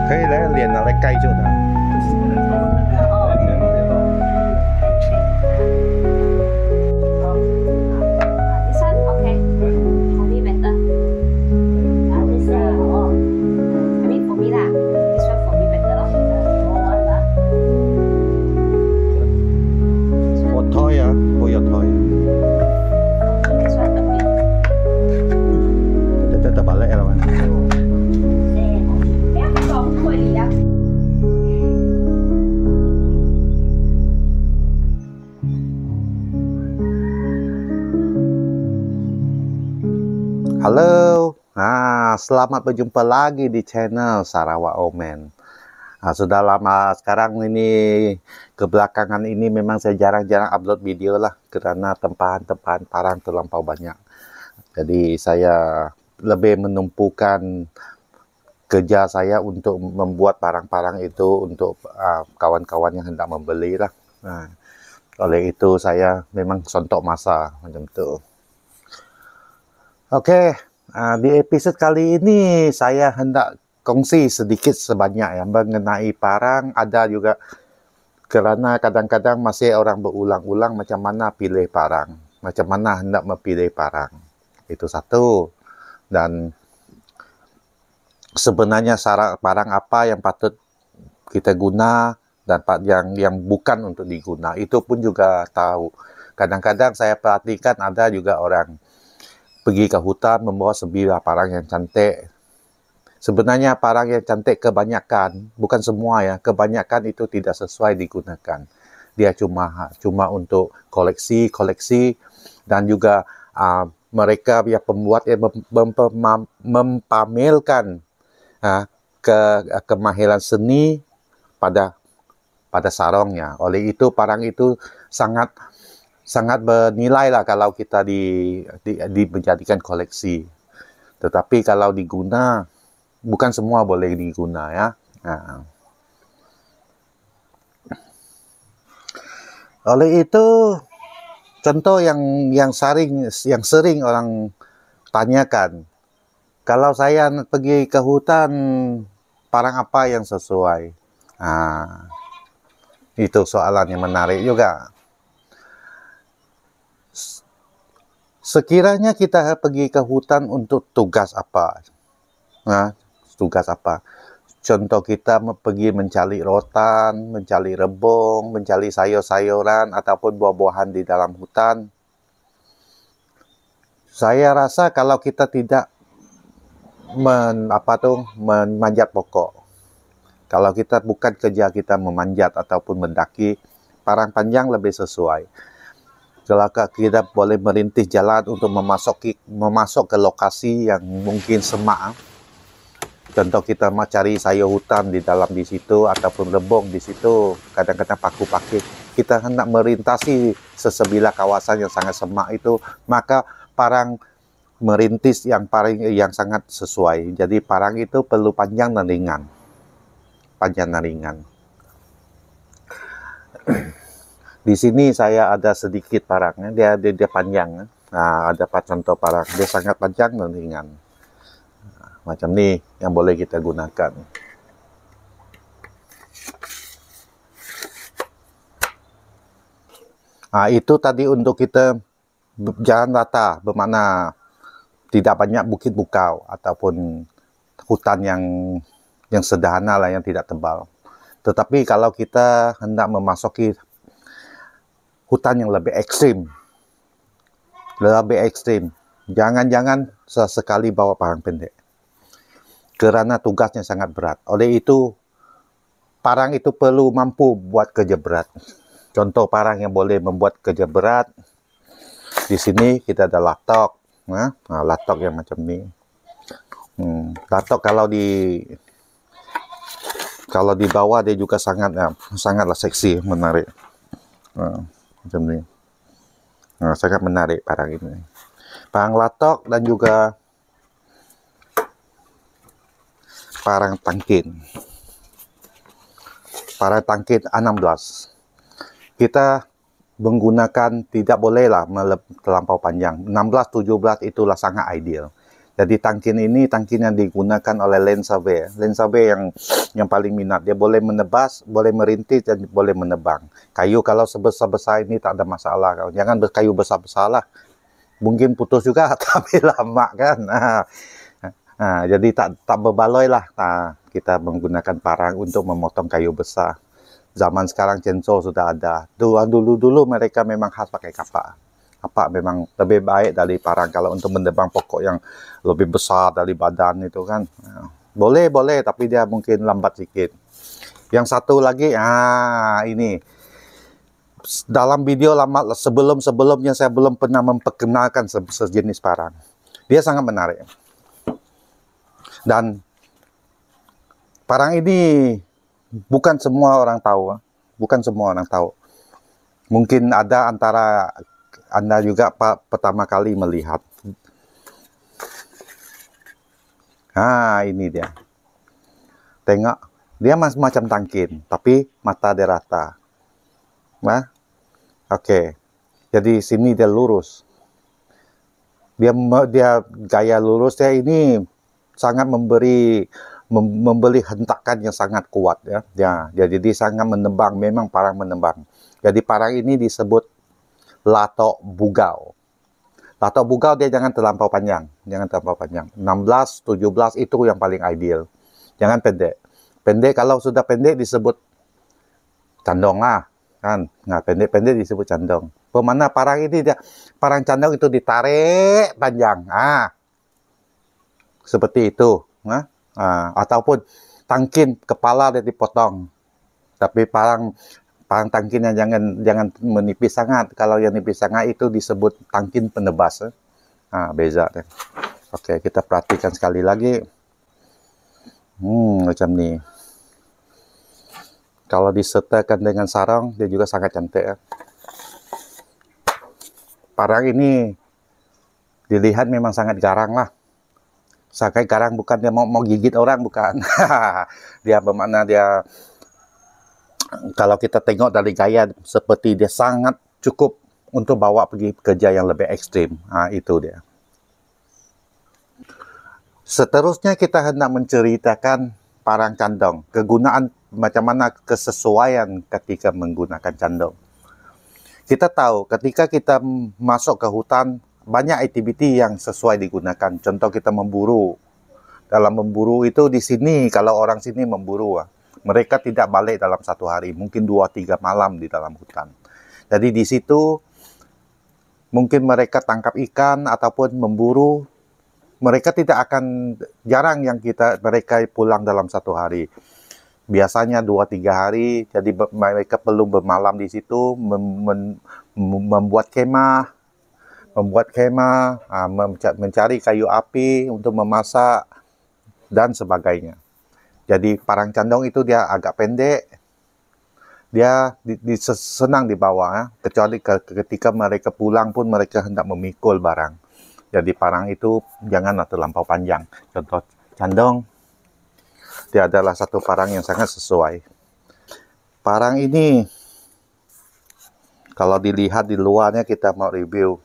可以来脸拿来盖住它。This one okay. For me better. This I mean for me lah. This one for me better lor. Một thôi à? Bao giờ thôi? This one a bit. Kita terbalik lah kan? Em còn khối lì à? Halo, selamat berjumpa lagi di channel Sarawak Omen. Sudah lama sekarang ini, kebelakangan ini memang saya jarang-jarang upload video lah, karena tempahan-tempahan parang terlampau banyak. Jadi saya lebih menumpukan kerja saya untuk membuat parang-parang itu untuk kawan-kawan yang hendak membeli lah. Oleh itu saya memang sontok masa macam tu. Oke, di episode kali ini saya hendak kongsi sedikit sebanyak yang mengenai parang. Ada juga kerana kadang-kadang masih orang berulang-ulang macam mana pilih parang, macam mana hendak memilih parang. Itu satu. Dan sebenarnya parang apa yang patut kita guna dan yang bukan untuk diguna, itu pun juga tahu. Kadang-kadang saya perhatikan ada juga orang pergi ke hutan membawa sebilah parang yang cantik. Sebenarnya parang yang cantik kebanyakan, bukan semua ya, kebanyakan itu tidak sesuai digunakan. Dia cuma untuk koleksi dan juga mereka yang pembuat yang mempamerkan kemahiran seni pada sarongnya. Oleh itu parang itu sangat bernilai lah kalau kita menjadikan koleksi. Tetapi kalau diguna, bukan semua boleh diguna ya. Oleh itu, contoh yang sering orang tanyakan, kalau saya pergi ke hutan, parang apa yang sesuai? Itu soalan yang menarik juga. Sekiranya kita pergi ke hutan untuk tugas apa? Tugas apa? Contoh kita pergi mencari rotan, mencari rebung, mencari sayur-sayuran ataupun buah-buahan di dalam hutan. Saya rasa kalau kita tidak memanjat pokok, kalau kita bukan kerja kita memanjat ataupun mendaki, parang panjang lebih sesuai. Kalau kita boleh merintis jalan untuk memasuk ke lokasi yang mungkin semak. Contoh kita mau cari sayur hutan di situ ataupun rebung di situ, kadang-kadang paku pakit. Kita hendak merintasi sesebilah kawasan yang sangat semak itu, maka parang merintis yang sangat sesuai. Jadi parang itu perlu panjang dan ringan. Di sini saya ada sedikit parangnya, dia panjang. Ada contoh parang, dia sangat panjang dan ringan. Macam ni yang boleh kita gunakan. Itu tadi untuk kita jalan rata, bermakna tidak banyak bukit bukau ataupun hutan yang sederhana lah, yang tidak tebal. Tetapi kalau kita hendak memasuki hutan yang lebih ekstrim, jangan sesekali bawa parang pendek, kerana tugasnya sangat berat. Oleh itu, parang itu perlu mampu buat kerja berat. Contoh parang yang boleh membuat kerja berat, di sini kita ada latok, latok yang macam ni. Latok kalau di bawah dia juga sangatlah seksi, menarik. Macam ni. Sangat menarik parang ini. Parang latok dan juga parang tangkin. Parang tangkin 16. Kita menggunakan tidak bolehlah terlampau panjang. 16-17 itulah sangat ideal. Jadi tangkin ini tangkin yang digunakan oleh land survey. Land survey yang paling minat. Dia boleh menebas, boleh merintis, dan boleh menebang. Kayu kalau sebesar-besar ini tak ada masalah. Jangan kayu besar-besar lah. Mungkin putus juga, tapi lama kan. Jadi tak berbaloi lah. Kita menggunakan parang untuk memotong kayu besar. Zaman sekarang chainsaw sudah ada. Dulu mereka memang khas pakai kapak. Kapak memang lebih baik dari parang kalau untuk menebang pokok yang lebih besar dari badan itu kan. Boleh, tapi dia mungkin lambat sedikit. Yang satu lagi, ini. Dalam video lama sebelumnya saya belum pernah memperkenalkan sejenis parang. Dia sangat menarik. Dan parang ini bukan semua orang tahu. Bukan semua orang tahu. Mungkin ada antara Anda juga pertama kali melihat. Ini dia. Tengok, dia macam tangkin, tapi mata dia rata. Oke. Jadi sini dia lurus. Dia gaya lurus dia ini sangat memberi hentakan yang sangat kuat ya. Jadi sangat menembang, memang parang menembang. Jadi parang ini disebut latok bugau. Latok bugau dia jangan terlampau panjang. 16, 17 itu yang paling ideal. Jangan pendek. Pendek kalau sudah pendek disebut candong lah. Kan? Pendek disebut candong. Pemana parang ini parang candong itu ditarik panjang. Seperti itu. Ataupun tangkin kepala dia dipotong. Tapi parang tangkin yang jangan menipis sangat. Kalau yang nipis sangat itu disebut tangkin penebas. Beza deh. Oke, kita perhatikan sekali lagi. Macam ni. Kalau disertakan dengan sarung, dia juga sangat cantik ya. Parang ini dilihat memang sangat garang lah. Sangat garang bukan dia mau gigit orang, bukan. Dia bermakna dia, kalau kita tengok dari gaya seperti dia sangat cukup untuk bawa pergi kerja yang lebih ekstrim. Itu dia. Seterusnya kita hendak menceritakan parang candong. Kegunaan macam mana kesesuaian ketika menggunakan candong. Kita tahu ketika kita masuk ke hutan, banyak aktiviti yang sesuai digunakan. Contoh kita memburu. Dalam memburu itu di sini, kalau orang sini memburu, mereka tidak balik dalam satu hari, mungkin 2-3 malam di dalam hutan. Jadi di situ mungkin mereka tangkap ikan ataupun memburu. Mereka tidak akan, jarang yang mereka pulang dalam satu hari. Biasanya 2-3 hari, jadi mereka perlu bermalam di situ, membuat kemah, mencari kayu api untuk memasak, dan sebagainya. Jadi parang candong itu dia agak pendek, dia senang dibawa, kecuali ketika mereka pulang pun mereka hendak memikul barang. Jadi parang itu janganlah terlampau panjang. Contoh candong, dia adalah satu parang yang sangat sesuai. Parang ini, kalau dilihat di luarnya, kita mau review,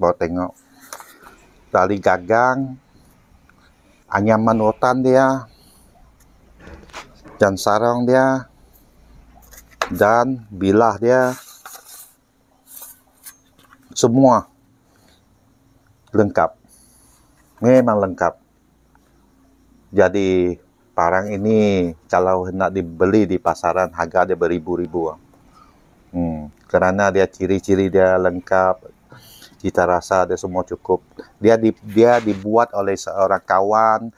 mau tengok. Dari gagang, anyaman rotan dia, dan sarung dia, dan bilah dia, semua lengkap. Memang lengkap. Jadi parang ini kalau hendak dibeli di pasaran, harga dia beribu-ribu. Kerana dia ciri-ciri dia lengkap, cita rasa dia semua cukup. Dia dibuat oleh seorang kawan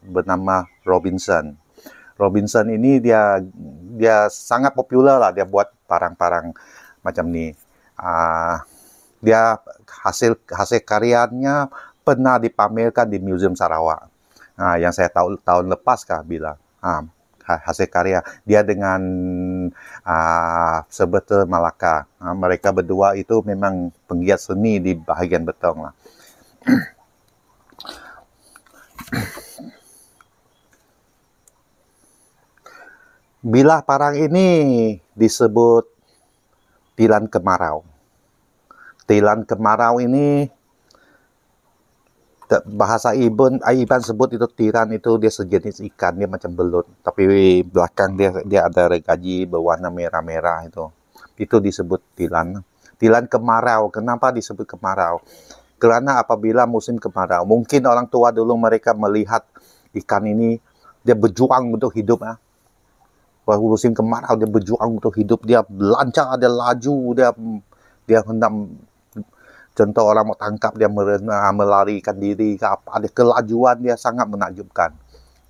bernama Robinson. Robinson ini dia sangat popular lah, dia buat parang-parang macam ni. Dia hasil karyanya pernah dipamerkan di Museum Sarawak. Yang saya tahu tahun lepas bila hasil karya dia dengan Sebetul Malaka. Mereka berdua itu memang penggiat seni di bahagian betong lah. Bilah parang ini disebut tilan kemarau. Tilan kemarau ini bahasa Iban sebut itu tiran, itu dia sejenis ikan, dia macam belut, tapi belakang dia ada gergaji berwarna merah-merah itu. Itu disebut tilan. Tilan kemarau. Kenapa disebut kemarau? Karena apabila musim kemarau, mungkin orang tua dulu mereka melihat ikan ini dia berjuang untuk hidup. Waktu musim kemarau dia berjuang untuk hidup, dia lancar, dia laju, dia hendak, contoh orang mau tangkap, dia melarikan diri ke apa, ada kelajuan dia sangat menakjubkan.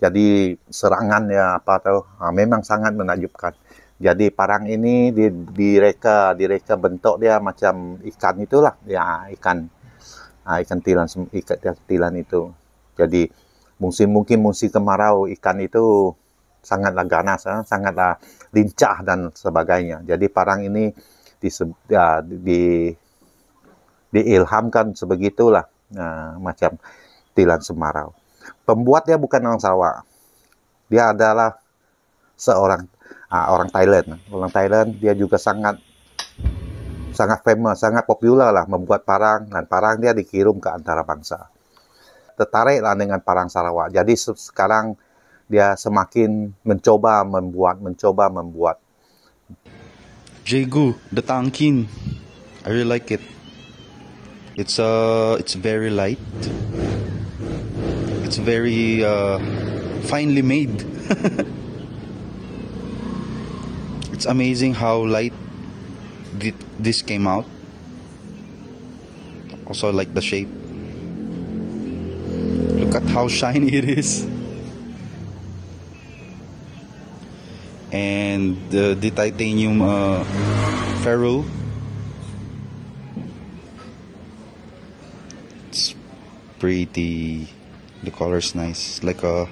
Jadi serangannya apa tahu, memang sangat menakjubkan. Jadi parang ini direka bentuk dia macam ikan itulah, ya ikan tilan itu. Jadi mungkin musim kemarau ikan itu sangatlah ganas, sangatlah lincah dan sebagainya. Jadi parang ini diilhamkan sebegitulah, macam tilan Semarau. Pembuatnya bukan orang Sarawak, dia adalah orang Thailand. Orang Thailand dia juga sangat famous, sangat populer lah membuat parang, dan parang dia dikirim ke antara bangsa. Tertariklah dengan parang Sarawak. Jadi sekarang dia semakin mencoba membuat. Jegu, the tangkin, I really like it. It's very light. It's very finely made. It's amazing how light this came out. Also like the shape. Look at how shiny it is. And the titanium ferrule. It's pretty. The color's nice. Like will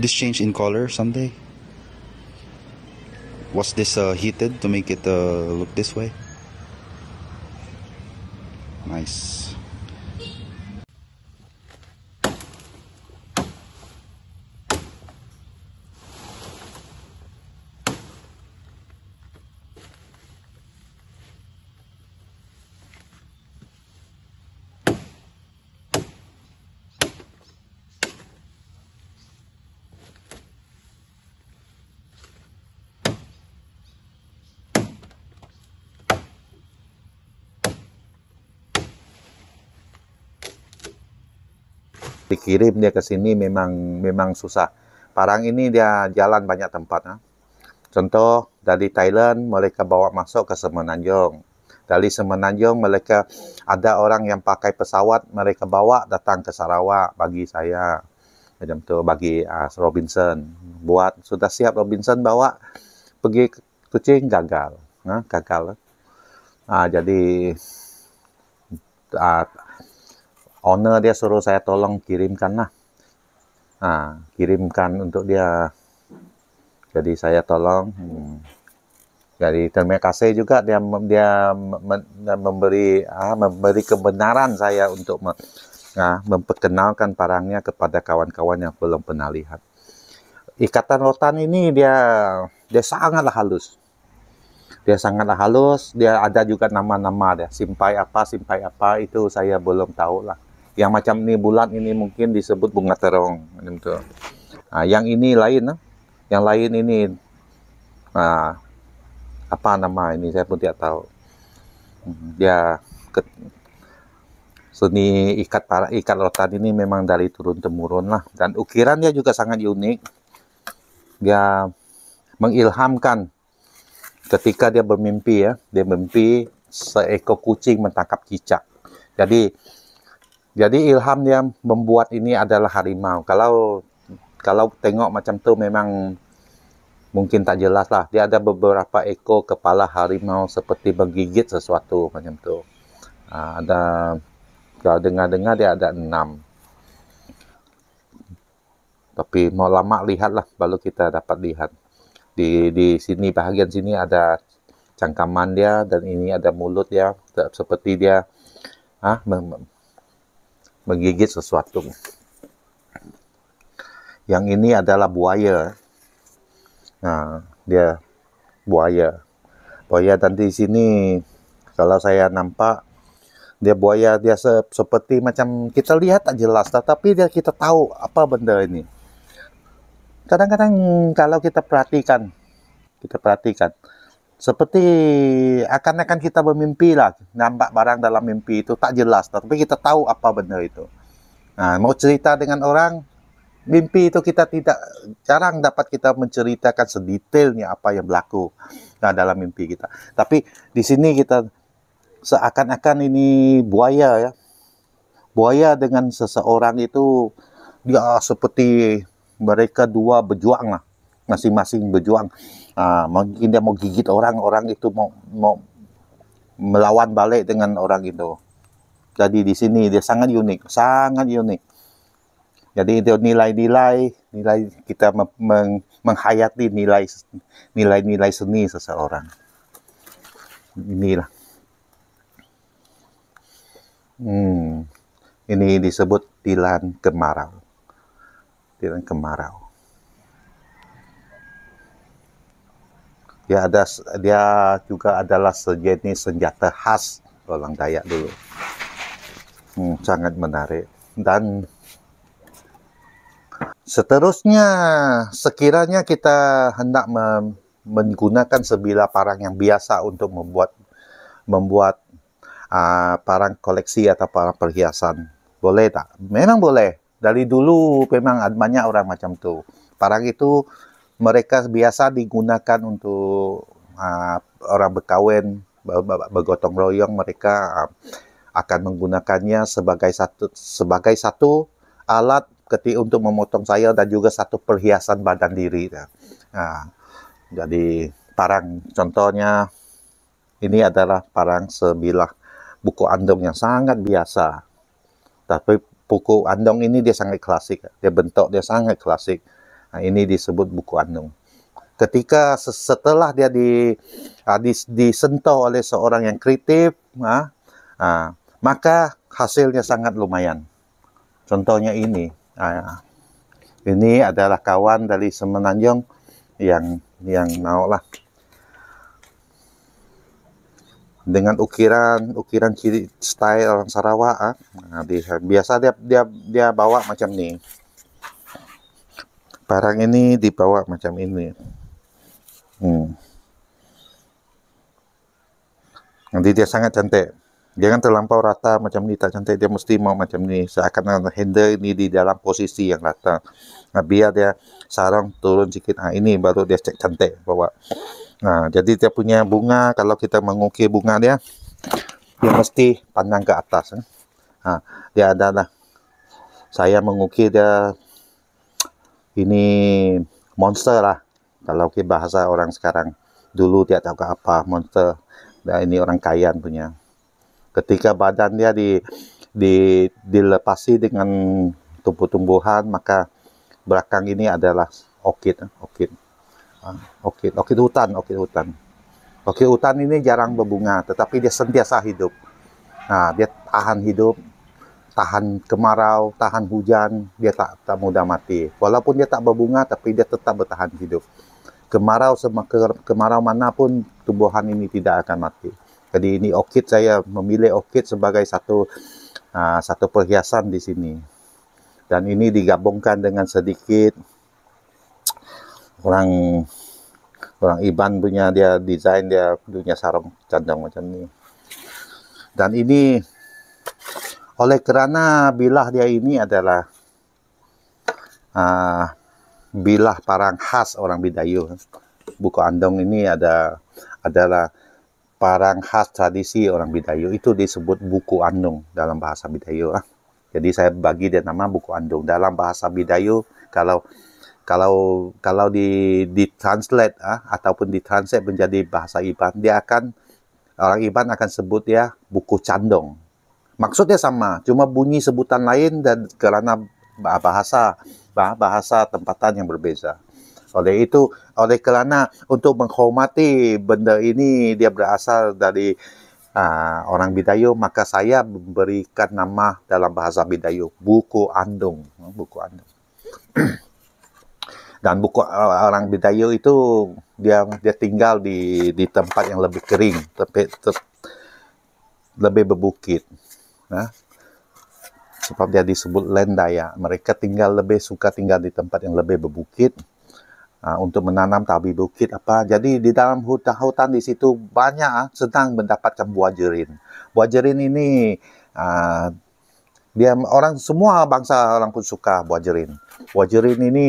this change in color someday? Was this heated to make it look this way? Nice. Dikirim dia ke sini memang susah. Parang ini dia jalan banyak tempat. Contoh dari Thailand mereka bawa masuk ke Semenanjung. Dari Semenanjung mereka ada orang yang pakai pesawat, mereka bawa datang ke Sarawak bagi saya. Macam tu bagi Robinson. Buat sudah siap Robinson bawa pergi Kuching, gagal. Gagal. Jadi owner dia suruh saya tolong kirimkan lah. Kirimkan untuk dia. Jadi saya tolong. Jadi terima kasih juga dia memberi kebenaran saya untuk memperkenalkan parangnya kepada kawan-kawan yang belum pernah lihat. Ikatan rotan ini dia sangatlah halus. Dia sangatlah halus. Dia ada juga nama-nama dia. Simpai apa itu saya belum tahu lah. Yang macam ini bulat ini mungkin disebut bunga terong. Yang ini lain. Yang lain ini apa nama ini saya pun tidak tahu. Dia seni ikat rotan ini memang dari turun temurun lah. Dan ukiran dia juga sangat unik. Dia mengilhamkan ketika dia bermimpi dia mimpi seekor kucing menangkap cicak. Jadi ilham dia membuat ini adalah harimau. Kalau tengok macam tu memang mungkin tak jelas lah. Dia ada beberapa ekor kepala harimau seperti menggigit sesuatu macam tu. Kalau dengar-dengar dia ada 6. Tapi mau lama lihatlah baru kita dapat lihat. Di sini bahagian sini ada cangkaman dia dan ini ada mulut dia seperti dia menggigit sesuatu. Yang ini adalah buaya. Dia buaya dan di sini kalau saya nampak Dia buaya, dia seperti macam kita lihat tak jelas, tetapi kita tahu apa benda ini. Kadang-kadang kalau kita perhatikan, seperti akan-akan kita bermimpi lah, nampak barang dalam mimpi itu tak jelas, tapi kita tahu apa benda itu. Mau cerita dengan orang, mimpi itu kita jarang dapat kita menceritakan sedetailnya apa yang berlaku dalam mimpi kita. Tapi di sini kita seakan-akan ini buaya ya. Buaya dengan seseorang itu dia seperti mereka dua berjuang lah, masing-masing berjuang. Mungkin dia mau gigit orang itu mau melawan balik dengan orang itu. Jadi di sini dia sangat unik. Jadi itu nilai kita menghayati nilai seni seseorang. Inilah. Ini disebut tilan kemarau. Tilan kemarau. Dia juga adalah sejenis senjata khas orang Dayak dulu. Sangat menarik. Dan seterusnya, sekiranya kita hendak menggunakan sebilah parang yang biasa untuk membuat parang koleksi atau parang perhiasan, boleh tak? Memang boleh. Dari dulu memang banyak orang macam tu. Parang itu mereka biasa digunakan untuk orang berkahwin, bergotong royong. Mereka akan menggunakannya sebagai satu alat untuk memotong sayur dan juga satu perhiasan badan diri. Jadi parang contohnya ini adalah parang sebilah buku andong yang sangat biasa. Tapi buku andong ini dia sangat klasik. Dia bentuk dia sangat klasik. Ini disebut buku andong. Ketika setelah dia disentuh oleh seorang yang kreatif, maka hasilnya sangat lumayan. Contohnya ini. Ini adalah kawan dari Semenanjung yang maulah dengan ukiran ciri style orang Sarawak. Biasa dia bawa macam ni. Barang ini dibawa macam ini. Nanti dia sangat cantik. Jangan terlampau rata macam ni, tak cantik. Dia mesti mau macam ni. Seakan handle ini di dalam posisi yang rata. Biar dia sarung turun sikit. Ini baru dia cek cantik bawa. Jadi dia punya bunga, kalau kita mengukir bunga dia mesti pandang ke atas. Dia adalah, saya mengukir dia, ini monster lah. Kalau ke bahasa orang sekarang, dulu dia tahu apa monster. Dan ini orang Kayan punya. Ketika badan dia dilepasi dengan tumbuh-tumbuhan, maka belakang ini adalah orkid hutan. Orkid hutan ini jarang berbunga, tetapi dia sentiasa hidup. Dia tahan hidup, tahan kemarau, tahan hujan, dia tak mudah mati. Walaupun dia tak berbunga, tapi dia tetap bertahan hidup. Kemarau manapun tumbuhan ini tidak akan mati. Jadi ini orkid, saya memilih orkid sebagai satu perhiasan di sini. Dan ini digabungkan dengan sedikit orang Iban punya, dia desain, dia punya sarung candang macam ni. Dan ini oleh kerana bilah dia ini adalah bilah parang khas orang Bidayuh. Buku andong ini adalah parang khas tradisi orang Bidayuh. Itu disebut buku andong dalam bahasa Bidayuh. Jadi saya bagi dia nama buku andong. Dalam bahasa Bidayuh, kalau ditranslate ataupun ditranslate menjadi bahasa Iban, orang Iban akan sebut dia buku candong. Maksudnya sama, cuma bunyi sebutan lain dan kerana bahasa tempatan yang berbeza. Oleh kerana untuk menghormati benda ini dia berasal dari orang Bidayuh, maka saya memberikan nama dalam bahasa Bidayuh buku andong. Dan buku orang Bidayuh itu dia tinggal di tempat yang lebih kering, lebih berbukit. Nah, sebab dia disebut land Dayak. Mereka lebih suka tinggal di tempat yang lebih berbukit untuk menanam tabi bukit apa. Jadi di dalam hutan di situ banyak senang mendapatkan buah jerin. Buah jerin ini dia semua bangsa orang pun suka buah jerin. Buah jerin ini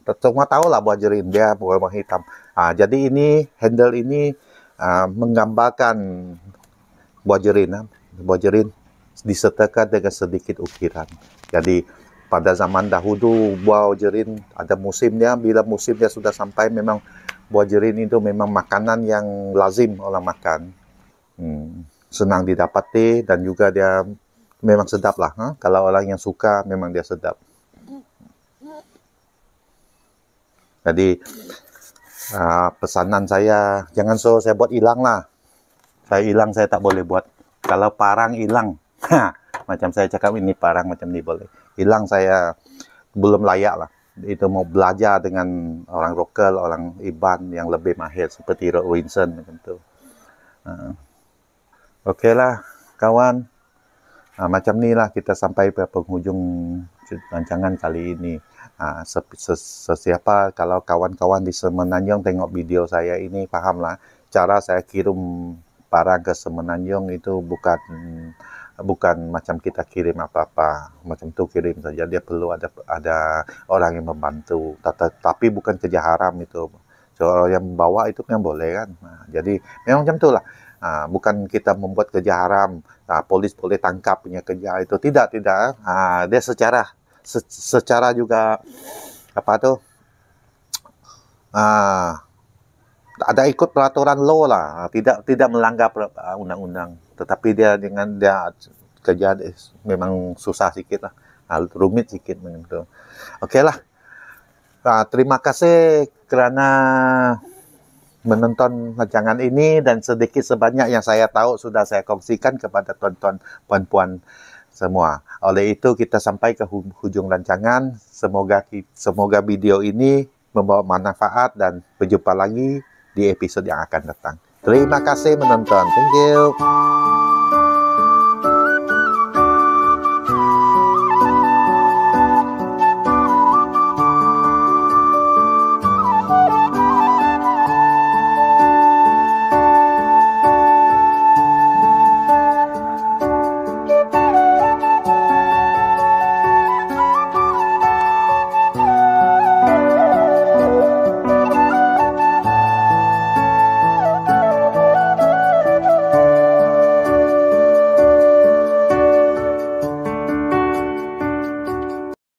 semua tahu lah buah jerin, dia berwarna hitam. Jadi ini handle ini menggambarkan buah jerin. Buah jerin disertakan dengan sedikit ukiran. Jadi pada zaman dahulu buah jerin ada musimnya. Bila musimnya sudah sampai, memang buah jerin itu memang makanan yang lazim orang makan. Senang didapati dan juga dia memang sedap lah. Kalau orang yang suka, memang dia sedap. Jadi pesanan saya, jangan saya buat hilang lah. Saya hilang, saya tak boleh buat. Kalau parang hilang, macam saya cakap ini parang macam ni boleh. Hilang saya belum layak lah. Itu mau belajar dengan orang lokal, orang Iban yang lebih mahir seperti Rod Winson macam tu. Okey lah kawan. Macam ni lah kita sampai ke penghujung rancangan kali ini. Sesiapa kalau kawan-kawan di Semenanjung tengok video saya ini, fahamlah cara saya kirim barang ke Semenanjung itu bukan macam kita kirim apa-apa macam tu kirim saja. Dia perlu ada orang yang membantu, tapi bukan kerja haram itu. So, yang membawa itu yang boleh kan. Jadi memang macam tu lah. Bukan kita membuat kerja haram, polis boleh tangkap punya kerja itu, tidak. Dia secara juga apa tu, ada ikut peraturan law lah, tidak melanggar undang-undang, tetapi dia kerja memang susah sikit lah, rumit sikit macam tu. Okey lah. Terima kasih kerana menonton rancangan ini, dan sedikit sebanyak yang saya tahu sudah saya kongsikan kepada tuan-tuan, puan-puan semua. Oleh itu kita sampai ke hujung rancangan. Semoga video ini membawa manfaat, dan berjumpa lagi di episod yang akan datang. Terima kasih menonton. Thank you.